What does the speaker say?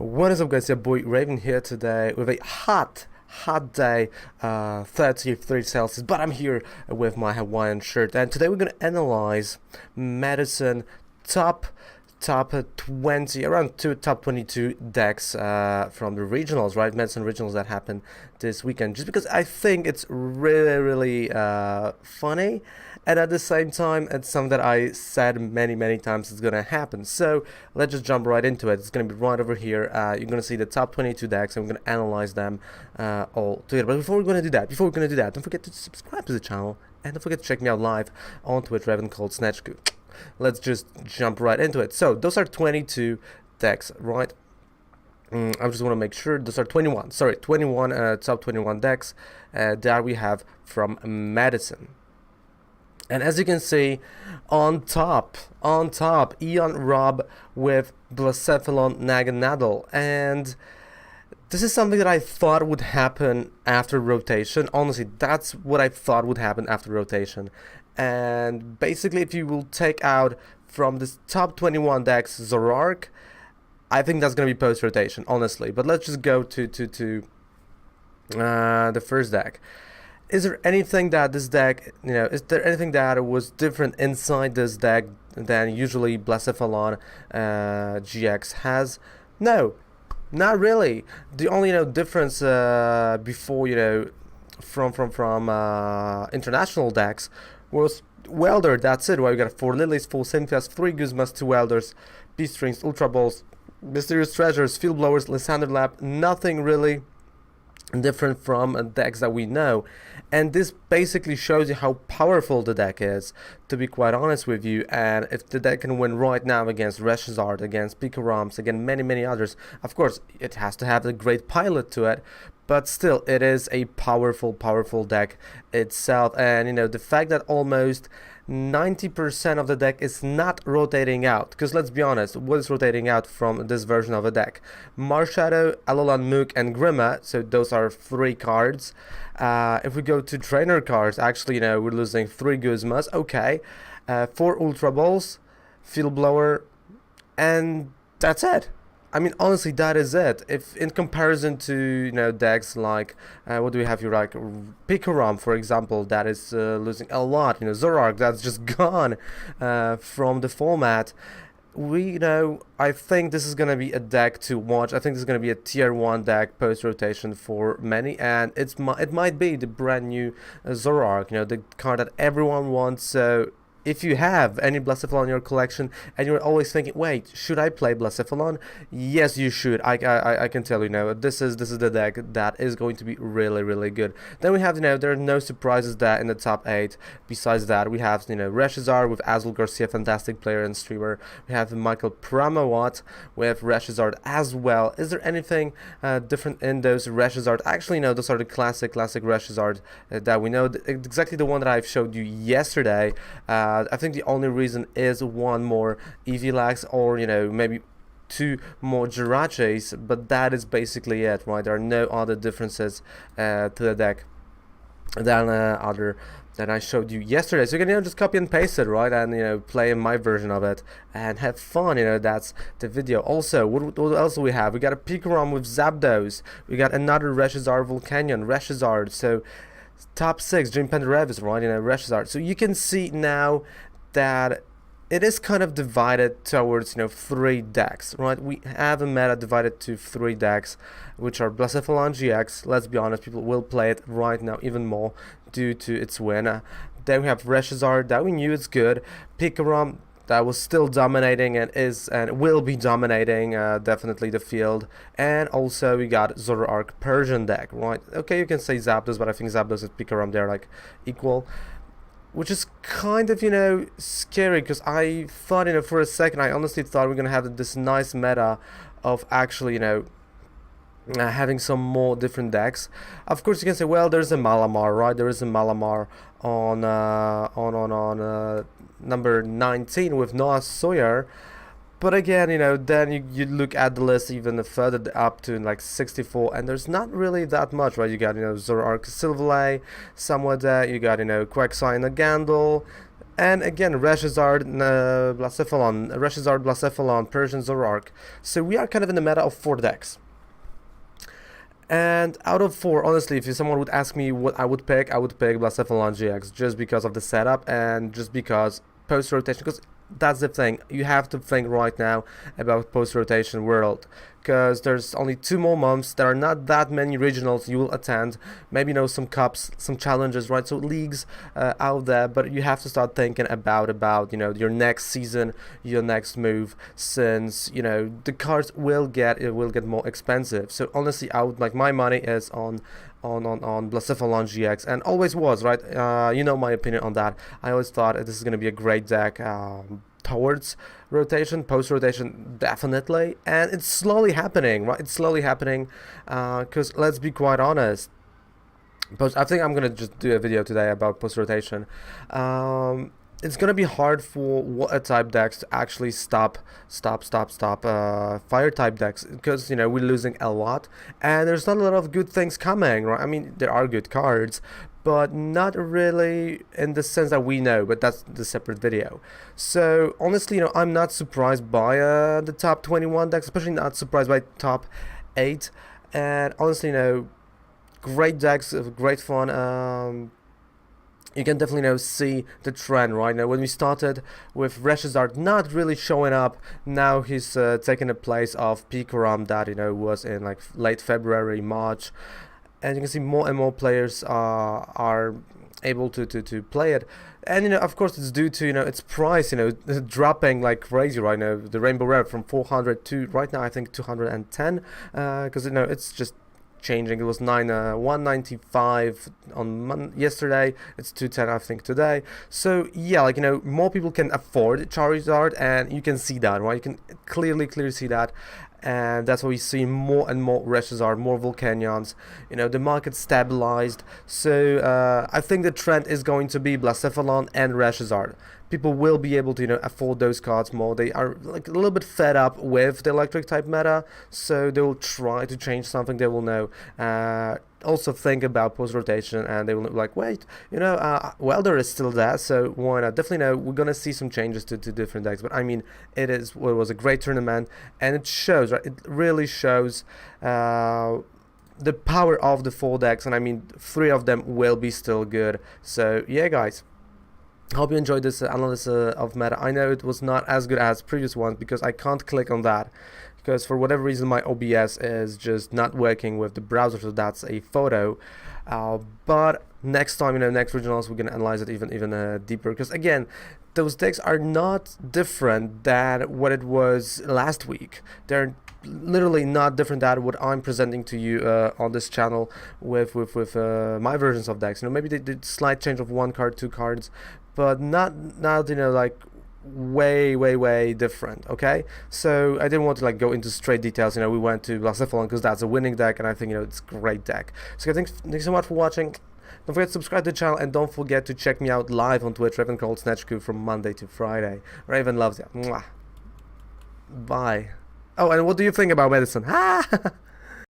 What is up, guys? Your boy Raven here today with a hot day, 33 Celsius, but I'm here with my Hawaiian shirt, and today we're going to analyze Madison top 20, around top 22 decks from the regionals, right? Madison Regionals that happened this weekend, just because I think it's really funny, and at the same time it's something that I said many times is gonna happen. So let's just jump right into it. It's gonna be right over here. You're gonna see the top 22 decks, and we're gonna analyze them all together. But before we're gonna do that, don't forget to subscribe to the channel, and don't forget to check me out live on Twitch, Raven called Snatchku. Let's just jump right into it. So those are 22 decks, right? I just want to make sure those are 21 top 21 decks that we have from Madison. And as you can see, on top, Eon Rob with Blacephalon Naganadel. And this is something that I thought would happen after rotation. Honestly, that's what I thought would happen after rotation. And basically, if you will take out from this top 21 decks Zoroark, I think that's going to be post-rotation, honestly. But let's just go to the first deck. Is there anything that this deck, is there anything that was different inside this deck than usually Blacephalon GX has? No, not really. The only difference before from international decks was Welder. That's it. Well, we got 4 Lilies, 4 Cynthias, 3 Guzmas, 2 Welders, Beastrings, Ultra Balls, Mysterious Treasures, Field Blowers, Lysander Lab. Nothing really different from decks that we know, and this basically shows you how powerful the deck is, to be quite honest with you. And if the deck can win right now against Reshizard, against Picarams, against many others, of course it has to have a great pilot to it, but still it is a powerful deck itself. And the fact that almost 90% of the deck is not rotating out, because let's be honest, what is rotating out from this version of a deck? Marshadow, Alolan Mook, and Grima, so those are 3 cards. If we go to trainer cards, actually, we're losing 3 Guzmas, okay, 4 Ultra Balls, Field Blower, and that's it. I mean, honestly, that is it. If in comparison to decks like what do we have here, like Picaram, for example, that is losing a lot. Zoroark, that's just gone from the format. I think this is gonna be a deck to watch. I think this is gonna be a tier 1 deck post rotation for many, and it might be the brand new Zoroark, the card that everyone wants. So if you have any Blacephalon in your collection and you're always thinking, wait, should I play Blacephalon? Yes, you should. I can tell you this is the deck that is going to be really good. Then we have there are no surprises that in the top 8. Besides that, we have Reshizard with Azul Garcia, fantastic player and streamer. We have Michael Pramawat with Reshizard as well. Is there anything different in those Reshizard? Actually, no, those are the classic Reshizard that we know. Exactly the one that I've showed you yesterday. I think the only reason is 1 more Evilax, or maybe 2 more Jiraches, but that is basically it, right? There are no other differences to the deck than that I showed you yesterday. So you can just copy and paste it, right, and play my version of it and have fun. That's the video. Also, what else do we have? We got a Picaram with Zapdos. We got another Reshizard Volcanion, Reshizard. So top 6, Dream Penderevis, right, Reshizard. So you can see now that it is kind of divided towards 3 decks, right? We have a meta divided to 3 decks, which are Blacephalon GX. Let's be honest, people will play it right now even more due to its win. Then we have Reshizard, that we knew it's good. Picaram, that was still dominating and is and will be dominating definitely the field. And also we got Zoroark Persian deck, right? Okay, you can say Zapdos, but I think Zapdos and Picaram, they're like equal, which is kind of scary, because I thought for a second, I honestly thought we're gonna have this nice meta of actually having some more different decks. Of course, you can say, well, there's a Malamar, right? There is a Malamar on number 19 with Noah Sawyer. But again, then you look at the list even further up to like 64, and there's not really that much, right? You got Zoroark Silverlay somewhat there, you got Quagsire Nagandel, And again, Reshazard, Blacephalon, Persian Zoroark. So we are kind of in the meta of 4 decks. And out of 4, honestly, if someone would ask me what I would pick Blacephalon GX, just because of the setup and just because post-rotation, because that's the thing, you have to think right now about post-rotation world, because there's only 2 more months, there are not that many regionals you will attend, maybe some cups, some challenges, right, so leagues out there, but you have to start thinking about your next season, your next move, since the cards will get more expensive. So honestly, I would, like, my money is on Blacephalon GX, and always was, right? My opinion on that. I always thought this is going to be a great deck towards rotation, post-rotation, definitely, and it's slowly happening, right? It's slowly happening, because let's be quite honest, I think I'm going to just do a video today about post-rotation. It's gonna be hard for water type decks to actually stop fire type decks, because we're losing a lot and there's not a lot of good things coming, right? I mean, there are good cards, but not really in the sense that we know, but that's the separate video. So honestly, I'm not surprised by the top 21 decks, especially not surprised by top 8, and honestly, great decks, great fun. You can definitely see the trend right now. When we started with Reshazard not really showing up, now he's taking the place of Pikarom that was in like late February, March, and you can see more and more players are able to play it. And of course it's due to its price dropping like crazy right now. The Rainbow Rare from 400 to right now I think 210, because it's just changing. It was 195 on yesterday, it's 210 I think today. So yeah, more people can afford Charizard, and you can see that, right? You can clearly see that, and that's why we see more and more Reshazard, more Volcanions. The market stabilized, so I think the trend is going to be Blacephalon and Reshazard. People will be able to afford those cards more. They are like a little bit fed up with the electric type meta, so they will try to change something. They will know. Also think about post rotation, and they will be like, wait, Welder is still there, so why not? Definitely we're gonna see some changes to different decks, but I mean, it was a great tournament, and it shows, right? It really shows the power of the 4 decks, and I mean 3 of them will be still good. So yeah, guys, hope you enjoyed this analysis of meta. I know it was not as good as previous ones because I can't click on that, because for whatever reason my OBS is just not working with the browser, so that's a photo. But next time, next regionals, we're gonna analyze it even deeper, because again, those decks are not different than what it was last week. They're literally not different than what I'm presenting to you on this channel with my versions of decks. Maybe they did slight change of 1 card, 2 cards, but not like way different. Okay, so I didn't want to go into straight details. We went to Blacephalon because that's a winning deck, and I think it's a great deck. So thanks so much for watching. Don't forget to subscribe to the channel, and don't forget to check me out live on Twitch, Raven called Snatchku, from Monday to Friday. Raven loves you. Mwah. Bye. Oh, and what do you think about medicine?